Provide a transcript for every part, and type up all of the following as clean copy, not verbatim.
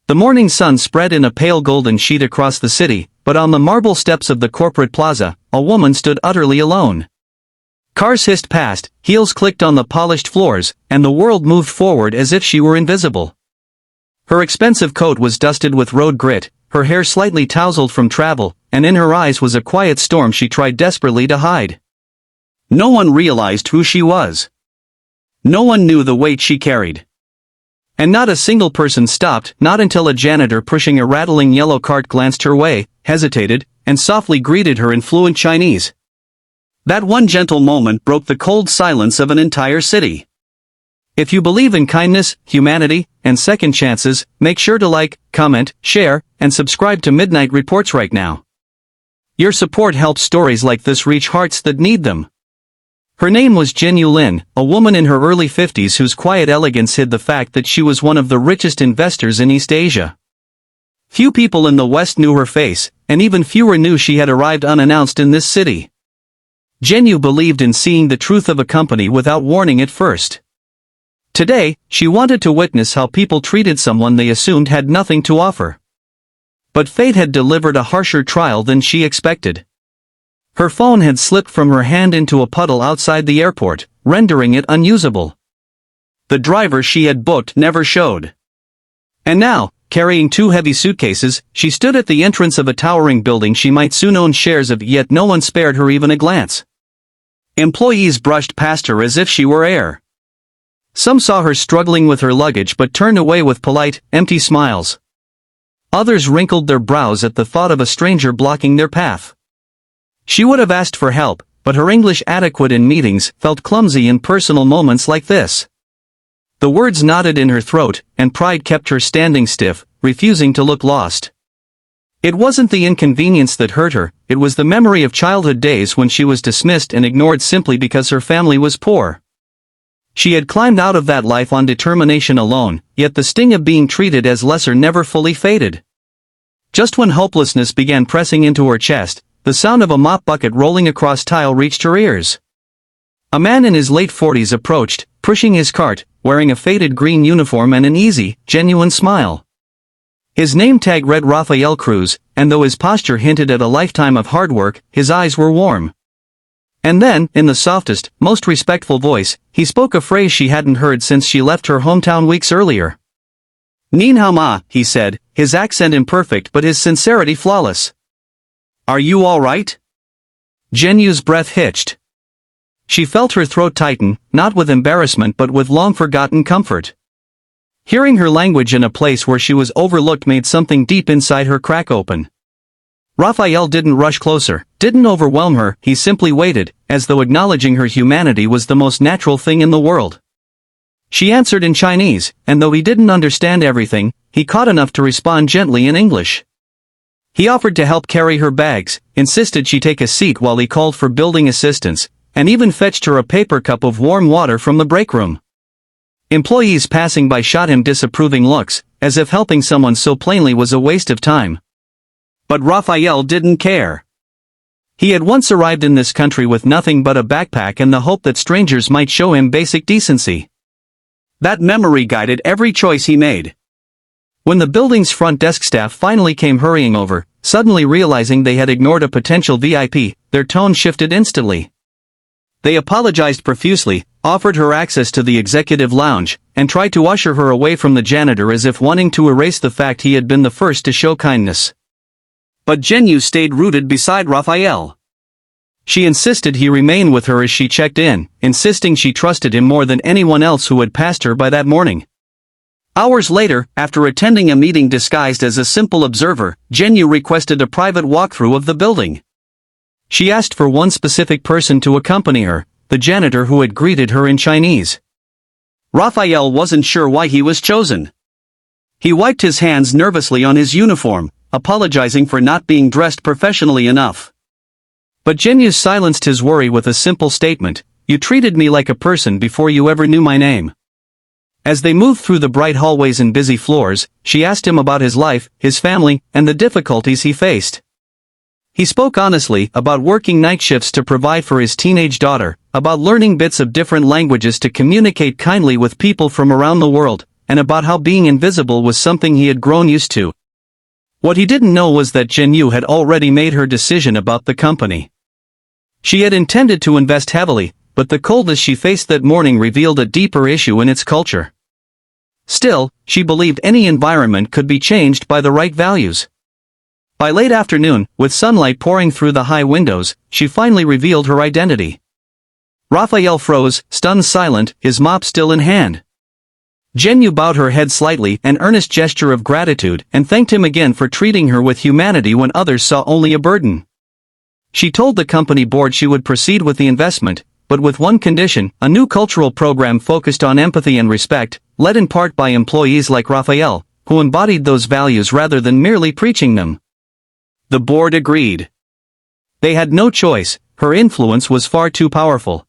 The morning sun spread in a pale golden sheet across the city, but on the marble steps of the corporate plaza, a woman stood utterly alone. Cars hissed past, heels clicked on the polished floors, and the world moved forward as if she were invisible. Her expensive coat was dusted with road grit, her hair slightly tousled from travel, and in her eyes was a quiet storm she tried desperately to hide. No one realized who she was. No one knew the weight she carried. And not a single person stopped, not until a janitor pushing a rattling yellow cart glanced her way, hesitated, and softly greeted her in fluent Chinese. That one gentle moment broke the cold silence of an entire city. If you believe in kindness, humanity, and second chances, make sure to like, comment, share, and subscribe to Midnight Reports right now. Your support helps stories like this reach hearts that need them. Her name was Jinyu Lin, a woman in her early 50s whose quiet elegance hid the fact that she was one of the richest investors in East Asia. Few people in the West knew her face, and even fewer knew she had arrived unannounced in this city. Jinyu believed in seeing the truth of a company without warning it first. Today, she wanted to witness how people treated someone they assumed had nothing to offer. But fate had delivered a harsher trial than she expected. Her phone had slipped from her hand into a puddle outside the airport, rendering it unusable. The driver she had booked never showed. And now, carrying 2 heavy suitcases, she stood at the entrance of a towering building she might soon own shares of, yet no one spared her even a glance. Employees brushed past her as if she were air. Some saw her struggling with her luggage but turned away with polite, empty smiles. Others wrinkled their brows at the thought of a stranger blocking their path. She would have asked for help, but her English adequate in meetings felt clumsy in personal moments like this. The words knotted in her throat, and pride kept her standing stiff, refusing to look lost. It wasn't the inconvenience that hurt her, it was the memory of childhood days when she was dismissed and ignored simply because her family was poor. She had climbed out of that life on determination alone, yet the sting of being treated as lesser never fully faded. Just when hopelessness began pressing into her chest, the sound of a mop bucket rolling across tile reached her ears. A man in his late 40s approached, pushing his cart, wearing a faded green uniform and an easy, genuine smile. His name tag read Rafael Cruz, and though his posture hinted at a lifetime of hard work, his eyes were warm. And then, in the softest, most respectful voice, he spoke a phrase she hadn't heard since she left her hometown weeks earlier. "Nin hao ma," he said, his accent imperfect but his sincerity flawless. "Are you all right?" Jinyu's breath hitched. She felt her throat tighten, not with embarrassment but with long-forgotten comfort. Hearing her language in a place where she was overlooked made something deep inside her crack open. Raphael didn't rush closer, didn't overwhelm her, he simply waited, as though acknowledging her humanity was the most natural thing in the world. She answered in Chinese, and though he didn't understand everything, he caught enough to respond gently in English. He offered to help carry her bags, insisted she take a seat while he called for building assistance, and even fetched her a paper cup of warm water from the break room. Employees passing by shot him disapproving looks, as if helping someone so plainly was a waste of time. But Raphael didn't care. He had once arrived in this country with nothing but a backpack and the hope that strangers might show him basic decency. That memory guided every choice he made. When the building's front desk staff finally came hurrying over, suddenly realizing they had ignored a potential VIP, their tone shifted instantly. They apologized profusely, offered her access to the executive lounge, and tried to usher her away from the janitor as if wanting to erase the fact he had been the first to show kindness. But Jinyu stayed rooted beside Raphael. She insisted he remain with her as she checked in, insisting she trusted him more than anyone else who had passed her by that morning. Hours later, after attending a meeting disguised as a simple observer, Jinyu requested a private walkthrough of the building. She asked for one specific person to accompany her, the janitor who had greeted her in Chinese. Raphael wasn't sure why he was chosen. He wiped his hands nervously on his uniform, apologizing for not being dressed professionally enough. But Jinyu silenced his worry with a simple statement, "You treated me like a person before you ever knew my name." As they moved through the bright hallways and busy floors, she asked him about his life, his family, and the difficulties he faced. He spoke honestly about working night shifts to provide for his teenage daughter, about learning bits of different languages to communicate kindly with people from around the world, and about how being invisible was something he had grown used to. What he didn't know was that Jinyu had already made her decision about the company. She had intended to invest heavily, but the coldness she faced that morning revealed a deeper issue in its culture. Still, she believed any environment could be changed by the right values. By late afternoon, with sunlight pouring through the high windows, she finally revealed her identity. Raphael froze, stunned silent, his mop still in hand. Jinyu bowed her head slightly, an earnest gesture of gratitude, and thanked him again for treating her with humanity when others saw only a burden. She told the company board she would proceed with the investment, but with one condition: a new cultural program focused on empathy and respect, led in part by employees like Raphael, who embodied those values rather than merely preaching them. The board agreed. They had no choice, her influence was far too powerful.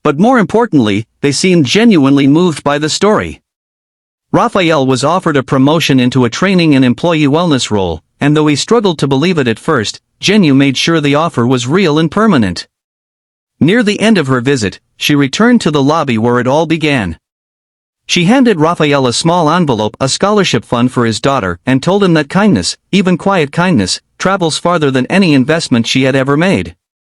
But more importantly, they seemed genuinely moved by the story. Raphael was offered a promotion into a training and employee wellness role, and though he struggled to believe it at first, Jinyu made sure the offer was real and permanent. Near the end of her visit, she returned to the lobby where it all began. She handed Raphael a small envelope, a scholarship fund for his daughter, and told him that kindness, even quiet kindness, travels farther than any investment she had ever made.